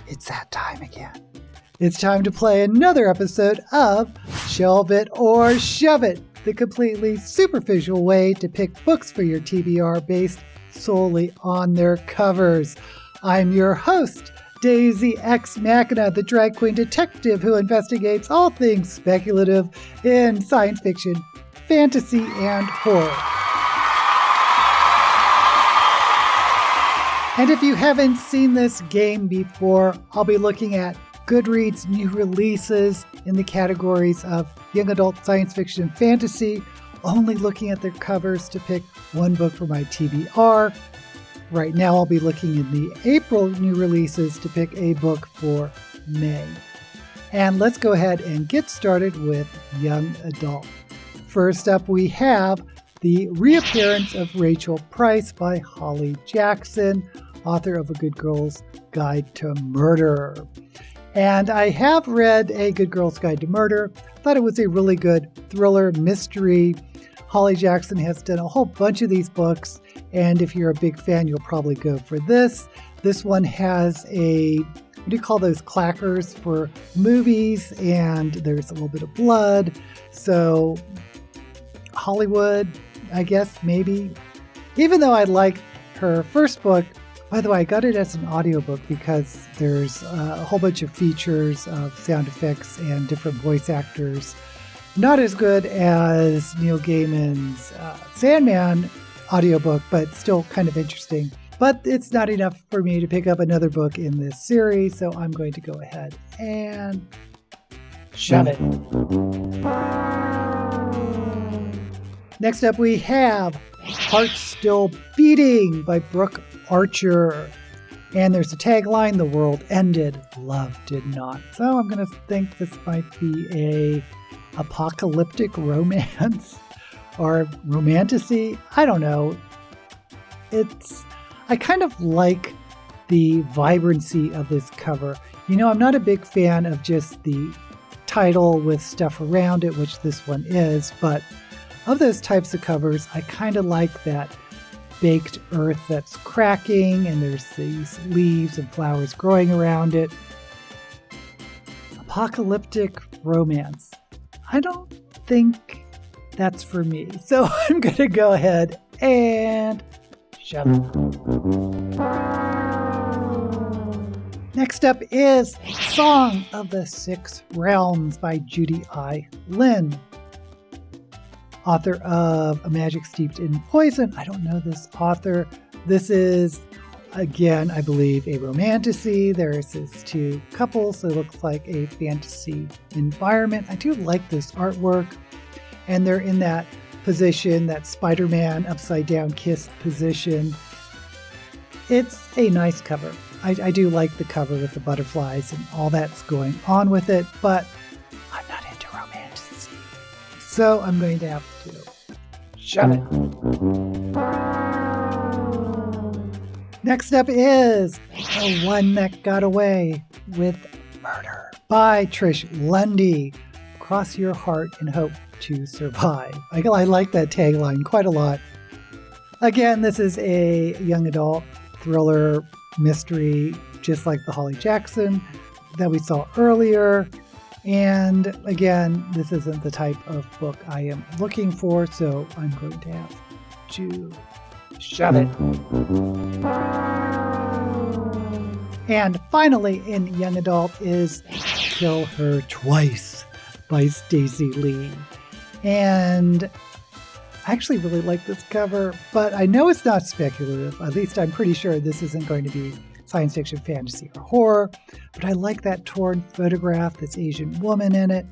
It's that time again. It's time to play another episode of Shelve It or Shove It, the completely superficial way to pick books for your TBR based solely on their covers. I'm your host, Daisy Ex Machina, the drag queen detective who investigates all things speculative in science fiction, fantasy, and horror. And if you haven't seen this game before, I'll be looking at Goodreads new releases in the categories of young adult science fiction and fantasy, only looking at their covers to pick one book for my TBR. Right now I'll be looking in the April new releases to pick a book for May. And let's go ahead and get started with young adult. First up we have The Reappearance of Rachel Price by Holly Jackson, author of A Good Girl's Guide to Murder. And I have read A Good Girl's Guide to Murder. Thought it was a really good thriller mystery. Holly Jackson has done a whole bunch of these books, and if you're a big fan, you'll probably go for this. This one has what do you call those clackers for movies, and there's a little bit of blood. So Hollywood, I guess, maybe. Even though I like her first book, by the way, I got it as an audiobook because there's a whole bunch of features of sound effects and different voice actors. Not as good as Neil Gaiman's Sandman audiobook, but still kind of interesting. But it's not enough for me to pick up another book in this series, so I'm going to go ahead and shove it. Next up we have Heart Still Beating by Brooke Archer. And there's a tagline, the world ended, love did not. So I'm going to think this might be a apocalyptic romance or romantasy. I don't know. I kind of like the vibrancy of this cover. You know, I'm not a big fan of just the title with stuff around it, which this one is, but of those types of covers, I kind of like that baked earth that's cracking and there's these leaves and flowers growing around it. Apocalyptic romance. I don't think that's for me. So I'm going to go ahead and shove it. Next up is Song of the Six Realms by Judy I. Lin, author of A Magic Steeped in Poison. I don't know this author. This is, again, I believe, a romantasy. There's these two couples, so it looks like a fantasy environment. I do like this artwork, and they're in that position, that Spider-Man upside down kiss position. It's a nice cover. I do like the cover with the butterflies and all that's going on with it, but I'm not into romantasy. So I'm going to have to shove it. Next up is The One That Got Away with Murder by Trish Lundy. Cross your heart and hope to survive. I like that tagline quite a lot. Again, this is a young adult thriller mystery, just like the Holly Jackson that we saw earlier. And again, this isn't the type of book I am looking for, so I'm going to have to shove it. And finally, in young adult is Kill Her Twice by Stacey Lee. And I actually really like this cover, but I know it's not speculative. At least I'm pretty sure this isn't going to be science fiction, fantasy, or horror. But I like that torn photograph, this Asian woman in it.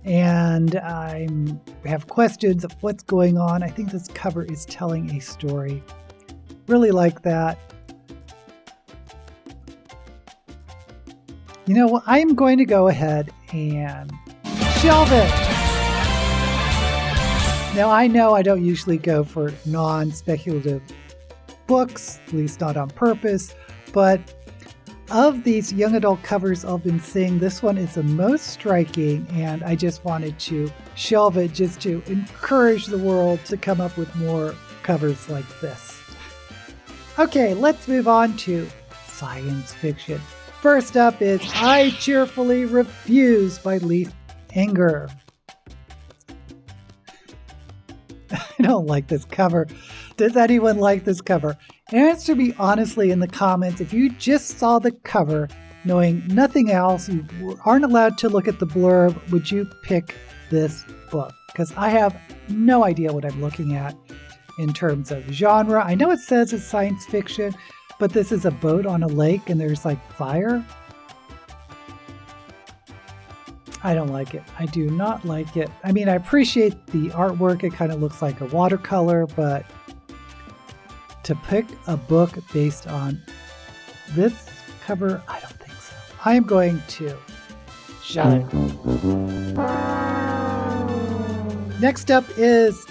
And I have questions of what's going on. I think this cover is telling a story. Really like that. You know, I'm going to go ahead and shelve it. Now, I know I don't usually go for non-speculative books, at least not on purpose, but of these young adult covers I've been seeing, this one is the most striking, and I just wanted to shelve it just to encourage the world to come up with more covers like this. Okay, let's move on to science fiction. First up is I Cheerfully Refuse by Leaf Anger. I don't like this cover. Does anyone like this cover? Answer me honestly in the comments. If you just saw the cover, knowing nothing else, you aren't allowed to look at the blurb, would you pick this book? Because I have no idea what I'm looking at in terms of genre. I know it says it's science fiction, but this is a boat on a lake and there's like fire. I don't like it. I do not like it. I mean, I appreciate the artwork. It kind of looks like a watercolor, but to pick a book based on this cover, I don't think so. I am going to shut it. Next up is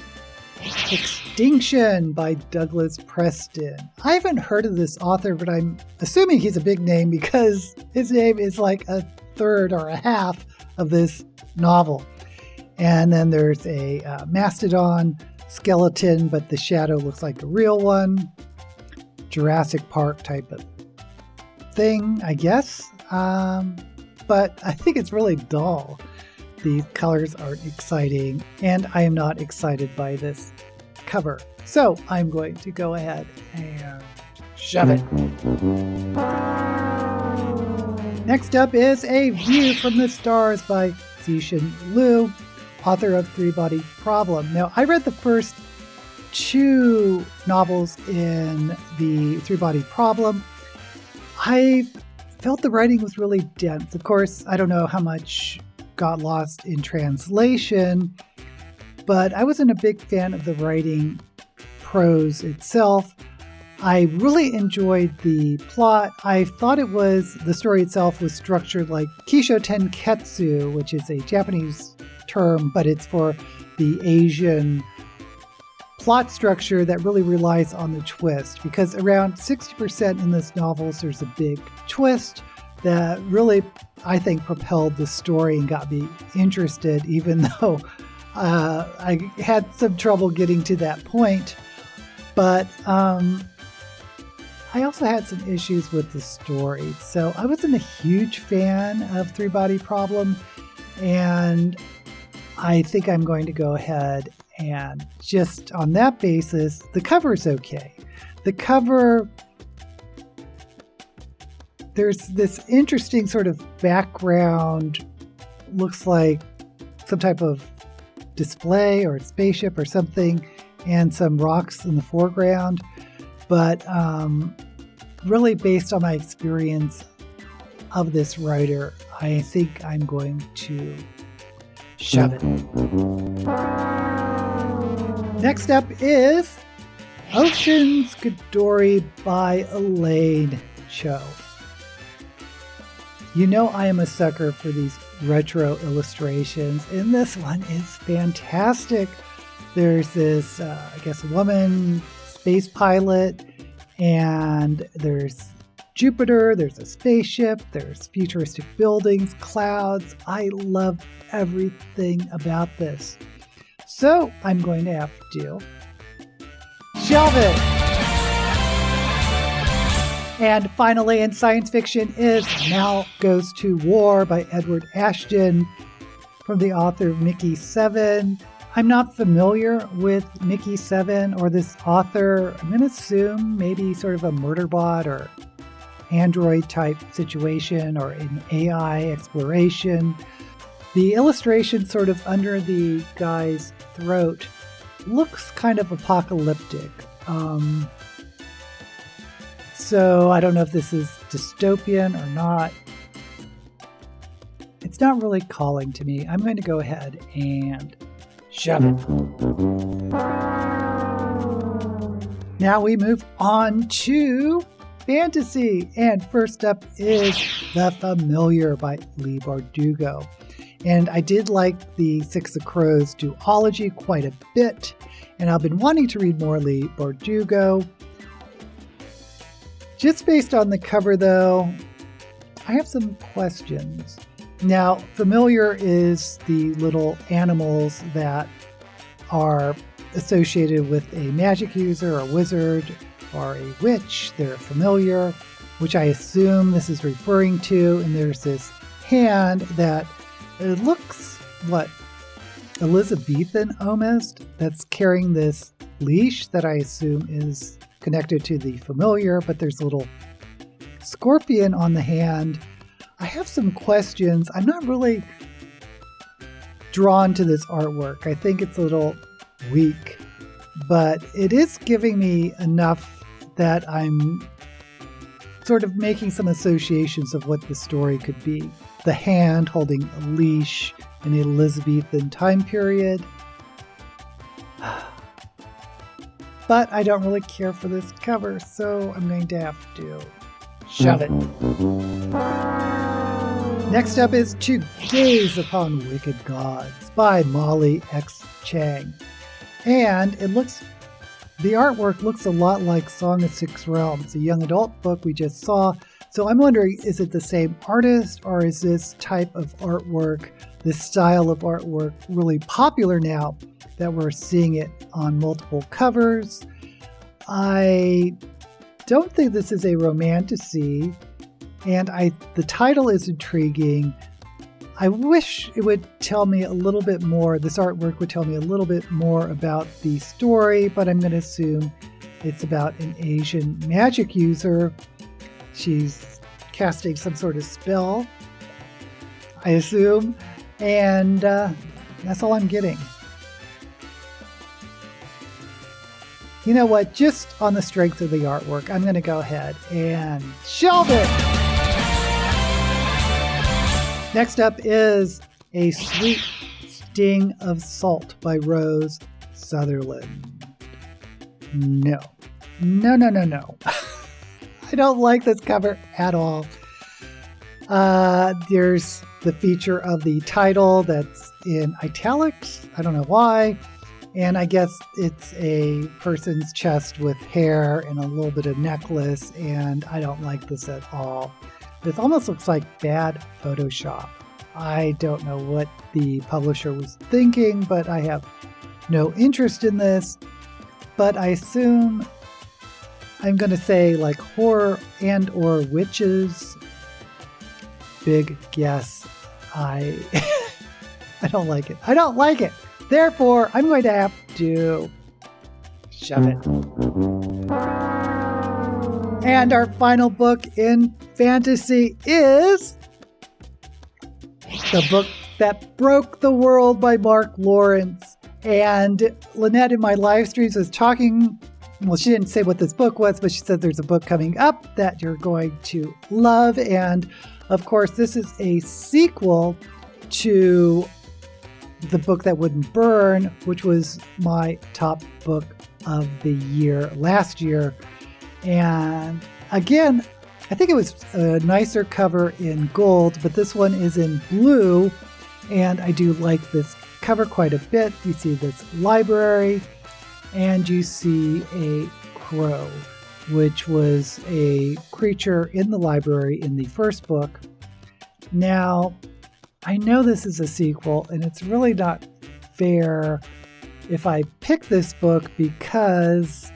Extinction by Douglas Preston. I haven't heard of this author, but I'm assuming he's a big name because his name is like a third or a half of this novel. And then there's a mastodon skeleton, but the shadow looks like a real one. Jurassic Park type of thing, I guess. But I think it's really dull. These colors aren't exciting, and I am not excited by this cover. So I'm going to go ahead and shove it. Next up is A View from the Stars by Cixin Liu, author of Three Body Problem. Now, I read the first two novels in the Three Body Problem. I felt the writing was really dense. Of course, I don't know how much got lost in translation, but I wasn't a big fan of the writing prose itself. I really enjoyed the plot. I thought the story itself was structured like Kisho Tenketsu, which is a Japanese term, but it's for the Asian plot structure that really relies on the twist, because around 60% in this novel, there's a big twist that really, I think, propelled the story and got me interested, even though I had some trouble getting to that point. But I also had some issues with the story. So I wasn't a huge fan of Three Body Problem, and I think I'm going to go ahead and just on that basis, the cover is okay. The cover, there's this interesting sort of background, looks like some type of display or a spaceship or something, and some rocks in the foreground. But really based on my experience of this writer, I think I'm going to shove it. Next up is Ocean's Godori by Elaine Cho. You know I am a sucker for these retro illustrations, and this one is fantastic. There's this, woman space pilot, and there's Jupiter, there's a spaceship, there's futuristic buildings, clouds. I love everything about this. So I'm going to have to shelve it. And finally, in science fiction is Mal Goes to War by Edward Ashton from the author of Mickey 7. I'm not familiar with Mickey 7 or this author. I'm going to assume maybe sort of a murder bot or Android type situation or an AI exploration. The illustration sort of under the guy's throat looks kind of apocalyptic. So I don't know if this is dystopian or not. It's not really calling to me. I'm going to go ahead and shove it. Now we move on to fantasy. And first up is The Familiar by Leigh Bardugo. And I did like the Six of Crows duology quite a bit. And I've been wanting to read more Leigh Bardugo. Just based on the cover, though, I have some questions. Now, Familiar is the little animals that are associated with a magic user, a wizard, or a witch. They're familiar. which I assume this is referring to. And there's this hand that it looks, Elizabethan almost, that's carrying this leash that I assume is connected to the familiar, but there's a little scorpion on the hand. I have some questions. I'm not really drawn to this artwork. I think it's a little weak, but it is giving me enough that I'm sort of making some associations of what the story could be. The hand holding a leash in a Elizabethan time period. But I don't really care for this cover, so I'm going to have to shove it. Next up is To Gaze Upon Wicked Gods by Molly X. Chang. And the artwork looks a lot like Song of Six Realms, a young adult book we just saw. So I'm wondering, is it the same artist, or is this type of artwork, this style of artwork, really popular now that we're seeing it on multiple covers? I don't think this is a romantasy, and the title is intriguing. I wish it would tell me a little bit more, this artwork would tell me a little bit more about the story, but I'm going to assume it's about an Asian magic user. She's casting some sort of spell, I assume, and that's all I'm getting. You know what? Just on the strength of the artwork, I'm going to go ahead and shelve it. Next up is A Sweet Sting of Salt by Rose Sutherland. No. I don't like this cover at all. There's the feature of the title that's in italics. I don't know why. And I guess it's a person's chest with hair and a little bit of necklace, and I don't like this at all. This almost looks like bad Photoshop. I don't know what the publisher was thinking, but I have no interest in this. But I assume I'm going to say like horror and or witches. Big guess. I don't like it. I don't like it. Therefore, I'm going to have to shove it. And our final book in fantasy is The Book That Broke the World by Mark Lawrence. And Lynette in my live streams was talking, well, she didn't say what this book was, but she said there's a book coming up that you're going to love. And of course, this is a sequel to The Book That Wouldn't Burn, which was my top book of the year last year. And again, I think it was a nicer cover in gold, but this one is in blue. And I do like this cover quite a bit. You see this library, and you see a crow, which was a creature in the library in the first book. Now, I know this is a sequel, and it's really not fair if I pick this book, because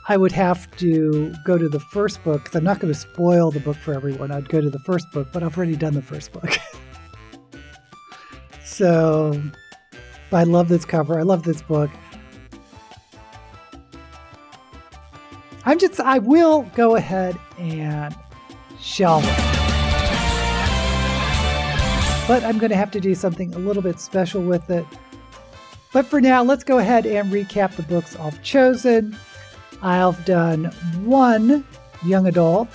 I would have to go to the first book, because I'm not going to spoil the book for everyone. I'd go to the first book, but I've already done the first book. So, I love this cover. I love this book. I will go ahead and shelve it. But I'm going to have to do something a little bit special with it. But for now, let's go ahead and recap the books I've chosen. I've done one young adult,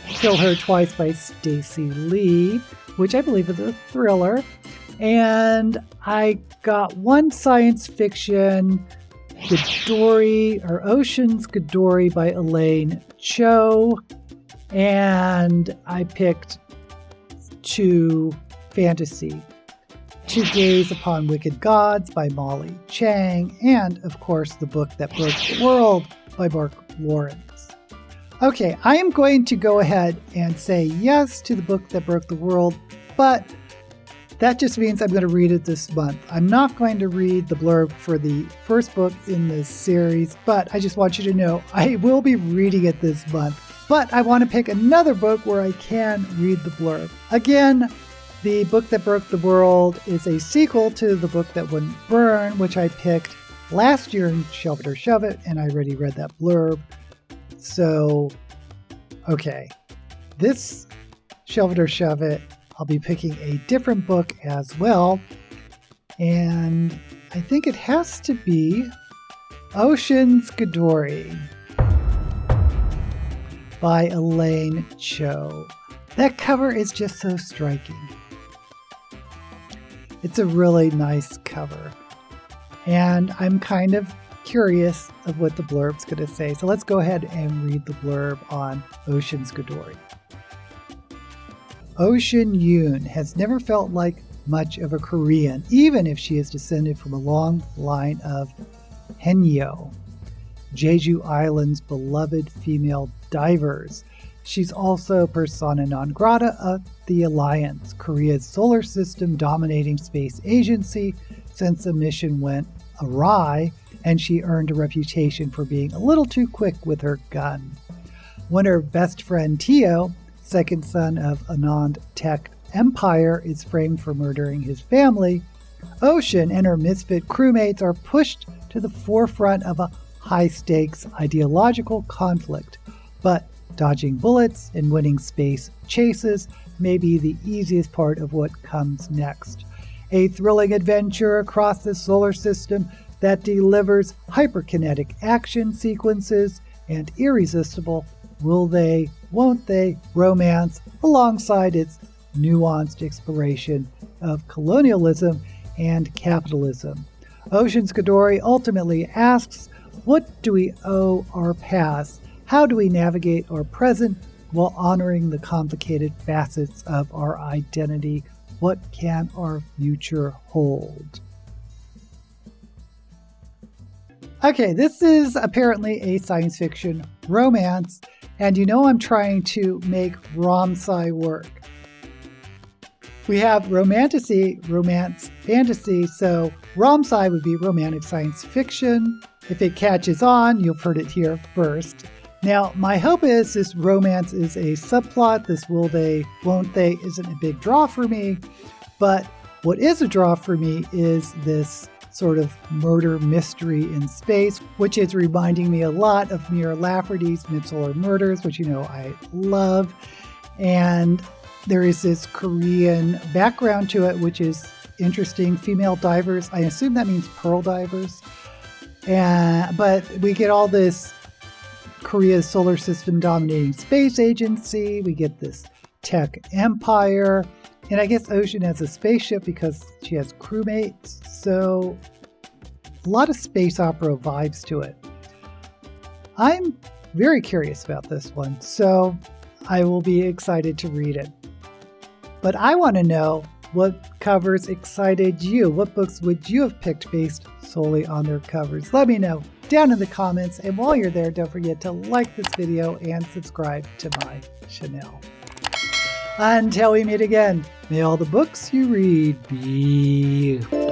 Kill Her Twice by Stacey Lee, which I believe is a thriller. And I got one science fiction, Ocean's Godori by Elaine Cho. And I picked two fantasy, To Gaze Upon Wicked Gods by Molly Chang, and of course The Book That Broke the World by Mark Lawrence. Okay, I am going to go ahead and say yes to The Book That Broke the World, but that just means I'm going to read it this month. I'm not going to read the blurb for the first book in this series, but I just want you to know I will be reading it this month. But I want to pick another book where I can read the blurb. Again, The Book That Broke the World is a sequel to The Book That Wouldn't Burn, which I picked last year in Shelve It or Shove It, and I already read that blurb. So, okay. This Shelve It or Shove It, I'll be picking a different book as well. And I think it has to be Ocean's Godori by Elaine Cho. That cover is just so striking. It's a really nice cover. And I'm kind of curious of what the blurb's going to say. So let's go ahead and read the blurb on Ocean's Godori. Ocean Yoon has never felt like much of a Korean, even if she is descended from a long line of Haenyeo, Jeju Island's beloved female divers. She's also persona non grata of the Alliance, Korea's solar system dominating space agency, since the mission went awry and she earned a reputation for being a little too quick with her gun. When her best friend Teo, second son of Anand Tech Empire, is framed for murdering his family, Ocean and her misfit crewmates are pushed to the forefront of a high-stakes ideological conflict. But dodging bullets and winning space chases may be the easiest part of what comes next. A thrilling adventure across the solar system that delivers hyperkinetic action sequences and irresistible will they, won't they romance alongside its nuanced exploration of colonialism and capitalism. Ocean's Godori ultimately asks, what do we owe our past? How do we navigate our present while honoring the complicated facets of our identity? What can our future hold? Okay, this is apparently a science fiction romance, and you know I'm trying to make rom-sci work. We have romantasy, romance, fantasy, so rom-sci would be romantic science fiction. If it catches on, you've heard it here first. Now, my hope is this romance is a subplot. This will they, won't they isn't a big draw for me. But what is a draw for me is this sort of murder mystery in space, which is reminding me a lot of Mira Lafferty's Midsolar Murders, which you know I love. And there is this Korean background to it, which is interesting. Female divers, I assume that means pearl divers. But we get all this Korea's solar system dominating space agency. We get this tech empire. And I guess Ocean has a spaceship because she has crewmates. So a lot of space opera vibes to it. I'm very curious about this one, so I will be excited to read it. But I want to know what covers excited you. What books would you have picked based solely on their covers? Let me know down in the comments. And while you're there, don't forget to like this video and subscribe to my channel. Until we meet again, may all the books you read be you.